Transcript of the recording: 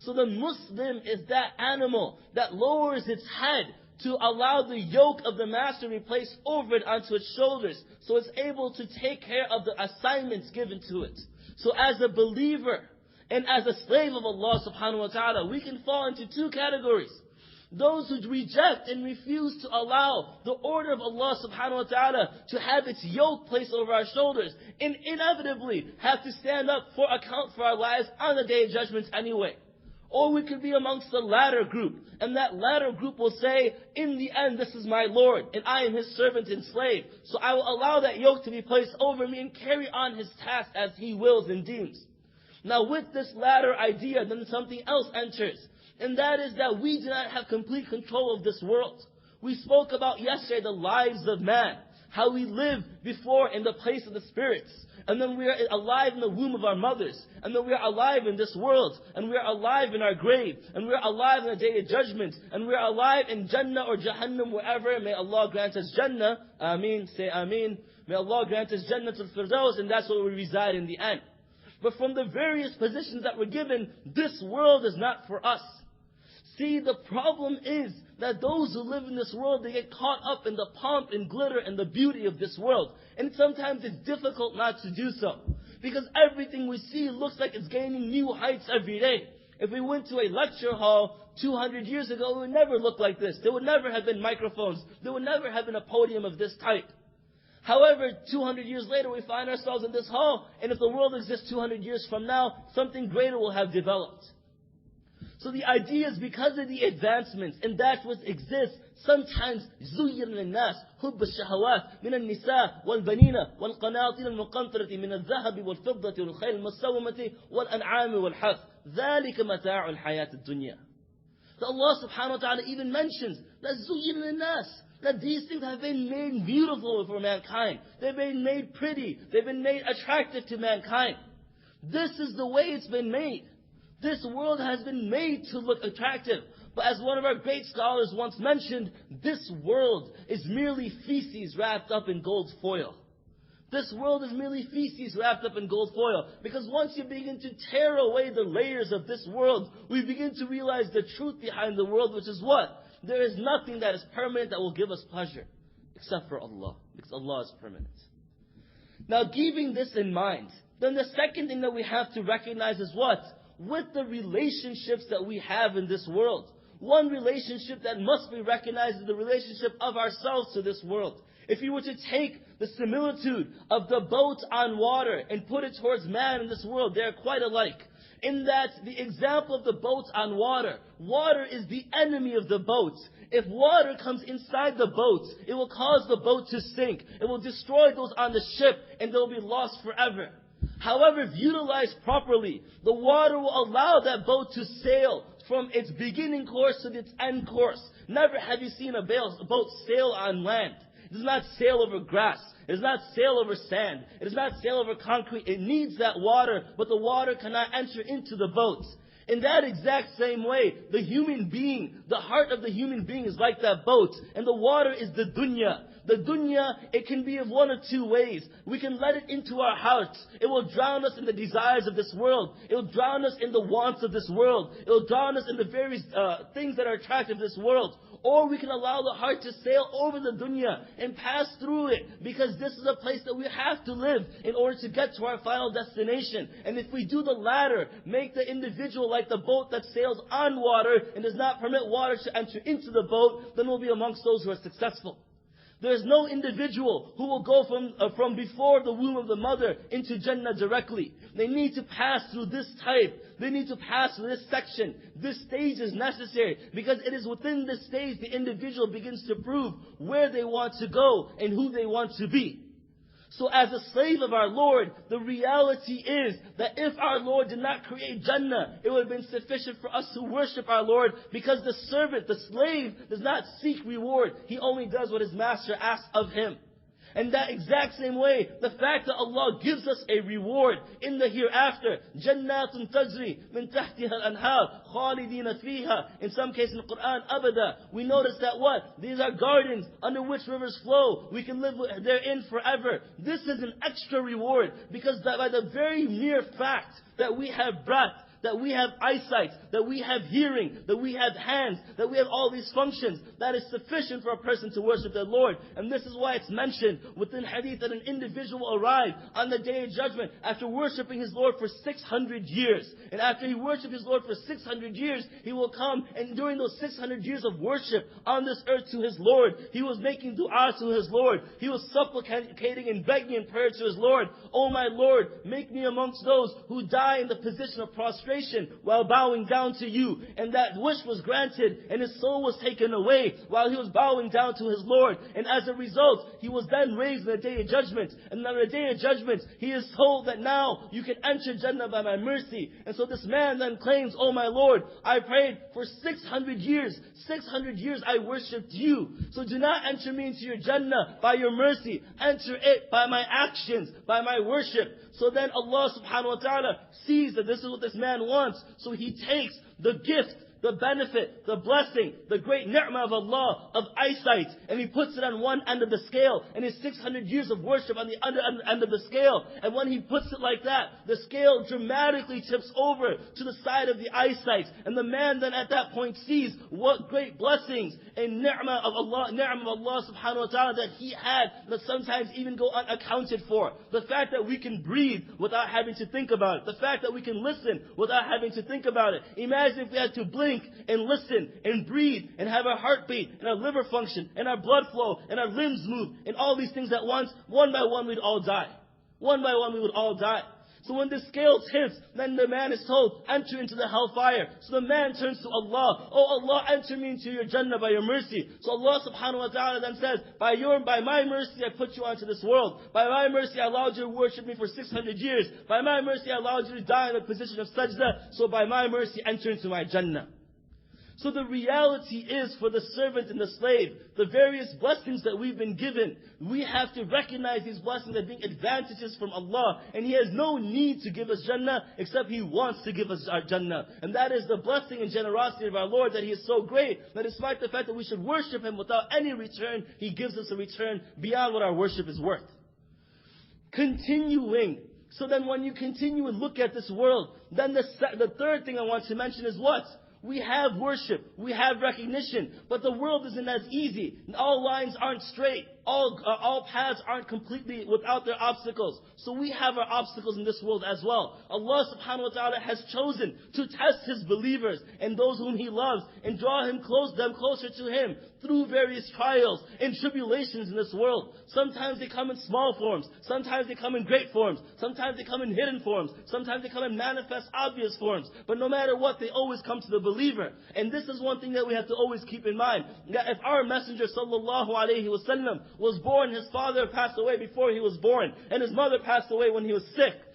So the Muslim is that animal that lowers its head to allow the yoke of the master to be placed over it onto its shoulders, so it's able to take care of the assignments given to it. So as a believer and as a slave of Allah subhanahu wa ta'ala, we can fall into two categories. Those who reject and refuse to allow the order of Allah subhanahu wa ta'ala to have its yoke placed over our shoulders, and inevitably have to stand up for account for our lives on the Day of Judgment anyway. Or we could be amongst the latter group, and that latter group will say, in the end, this is my Lord, and I am His servant and slave, so I will allow that yoke to be placed over me and carry on His task as He wills and deems. Now with this latter idea, then something else enters, and that is that we do not have complete control of this world. We spoke about yesterday the lives of man, how we live before in the place of the spirits, and then we are alive in the womb of our mothers, and then we are alive in this world, and we are alive in our grave, and we are alive in the Day of Judgment, and we are alive in Jannah or Jahannam, wherever. May Allah grant us Jannah. Ameen. Say Ameen. May Allah grant us Jannah to Firdaus, and that's where we reside in the end. But from the various positions that we're given, this world is not for us. See, the problem is that those who live in this world, they get caught up in the pomp and glitter and the beauty of this world. And sometimes it's difficult not to do so, because everything we see looks like it's gaining new heights every day. If we went to a lecture hall 200 years ago, it would never look like this. There would never have been microphones. There would never have been a podium of this type. However, 200 years later, we find ourselves in this hall, and if the world exists 200 years from now, something greater will have developed. So the idea is, because of the advancements and that which exists, sometimes زُيِّرْ لِلنَّاسِ حُبُّ الشَّهَوَاتِ مِنَ النِّسَاءِ وَالْبَنِينَ وَالْقَنَاطِيرِ الْمُقَنطَرَةِ مِنَ الذَّهَبِ وَالْفِضَّةِ وَالْخَيْلِ الْمُسَوَّمَةِ وَالْأَنْعَامِ وَالْحَرْثِ ذَلِكَ مَتَاعُ الْحَيَاةِ الدُّنْيَا. So Allah subhanahu wa ta'ala even mentions that زُيِّرْ لِلنَّاسِ, that these things have been made beautiful for mankind. They've been made pretty. They've been made attractive to mankind. This is the way it's been made. This world has been made to look attractive. But as one of our great scholars once mentioned, this world is merely feces wrapped up in gold foil. This world is merely feces wrapped up in gold foil. Because once you begin to tear away the layers of this world, we begin to realize the truth behind the world, which is what? There is nothing that is permanent that will give us pleasure, except for Allah, because Allah is permanent. Now, keeping this in mind, then the second thing that we have to recognize is what? With the relationships that we have in this world. One relationship that must be recognized is the relationship of ourselves to this world. If you were to take the similitude of the boat on water and put it towards man in this world, they are quite alike. In that the example of the boat on water, water is the enemy of the boat. If water comes inside the boat, it will cause the boat to sink. It will destroy those on the ship, and they'll be lost forever. However, if utilized properly, the water will allow that boat to sail from its beginning course to its end course. Never have you seen a boat sail on land. It does not sail over grass. It does not sail over sand. It does not sail over concrete. It needs that water, but the water cannot enter into the boat. In that exact same way, the human being, the heart of the human being is like that boat, and the water is the dunya. The dunya, it can be of one of two ways. We can let it into our hearts. It will drown us in the desires of this world. It will drown us in the wants of this world. It will drown us in the various things that are attractive to this world. Or we can allow the heart to sail over the dunya and pass through it, because this is a place that we have to live in order to get to our final destination. And if we do the latter, make the individual like the boat that sails on water and does not permit water to enter into the boat, then we'll be amongst those who are successful. There is no individual who will go from before the womb of the mother into Jannah directly. They need to pass through this type. They need to pass through this section. This stage is necessary, because it is within this stage the individual begins to prove where they want to go and who they want to be. So as a slave of our Lord, the reality is that if our Lord did not create Jannah, it would have been sufficient for us to worship our Lord, because the servant, the slave, does not seek reward. He only does what his master asks of him. And that exact same way, the fact that Allah gives us a reward in the hereafter, Jannatun tajri min tahtiha al-anhar, khalidina fiha, in some cases in the Quran, abada. We notice that what? These are gardens under which rivers flow. We can live therein forever. This is an extra reward, because by the very mere fact that we have breath, that we have eyesight, that we have hearing, that we have hands, that we have all these functions, that is sufficient for a person to worship their Lord. And this is why it's mentioned within hadith that an individual arrived on the Day of Judgment after worshiping his Lord for 600 years. And after he worshipped his Lord for 600 years, he will come, and during those 600 years of worship on this earth to his Lord, he was making dua to his Lord. He was supplicating and begging in prayer to his Lord. Oh my Lord, make me amongst those who die in the position of prostration while bowing down to you. And that wish was granted, and his soul was taken away while he was bowing down to his Lord. And as a result, he was then raised in the Day of Judgment. And on the Day of Judgment, he is told that now you can enter Jannah by my mercy. And so this man then claims, oh my Lord, I prayed for 600 years. 600 years I worshipped you. So do not enter me into your Jannah by your mercy. Enter it by my actions, by my worship. So then Allah subhanahu wa ta'ala sees that this is what this man wants. So he takes the gift, the benefit, the blessing, the great ni'mah of Allah, of eyesight, and he puts it on one end of the scale, and his 600 years of worship on the other end of the scale. And when he puts it like that, the scale dramatically tips over to the side of the eyesight, and the man then at that point sees what great blessings and ni'mah of Allah subhanahu wa ta'ala that he had, that sometimes even go unaccounted for. The fact that we can breathe without having to think about it. The fact that we can listen without having to think about it. Imagine if we had to blink and listen and breathe and have our heartbeat and our liver function and our blood flow and our limbs move and all these things at once. One by one we'd all die. One by one we would all die. So when the scale tips, then the man is told, enter into the hellfire. So the man turns to Allah. Oh Allah, enter me into your Jannah by your mercy. So Allah subhanahu wa ta'ala then says, by my mercy I put you onto this world. By my mercy I allowed you to worship me for 600 years. By my mercy I allowed you to die in the position of sajda. So by my mercy enter into my Jannah. So the reality is for the servant and the slave, the various blessings that we've been given, we have to recognize these blessings as being advantages from Allah. And He has no need to give us Jannah except He wants to give us our Jannah. And that is the blessing and generosity of our Lord, that He is so great that despite the fact that we should worship Him without any return, He gives us a return beyond what our worship is worth. Continuing. So then when you continue and look at this world, then the third thing I want to mention is what? We have worship, we have recognition, but the world isn't as easy. All lines aren't straight. All paths aren't completely without their obstacles. So we have our obstacles in this world as well. Allah subhanahu wa ta'ala has chosen to test His believers and those whom He loves and draw them closer to Him through various trials and tribulations in this world. Sometimes they come in small forms. Sometimes they come in great forms. Sometimes they come in hidden forms. Sometimes they come in manifest, obvious forms. But no matter what, they always come to the believer. And this is one thing that we have to always keep in mind. That if our Messenger sallallahu alaihi wasallam was born, his father passed away before he was born, and his mother passed away when he was sick.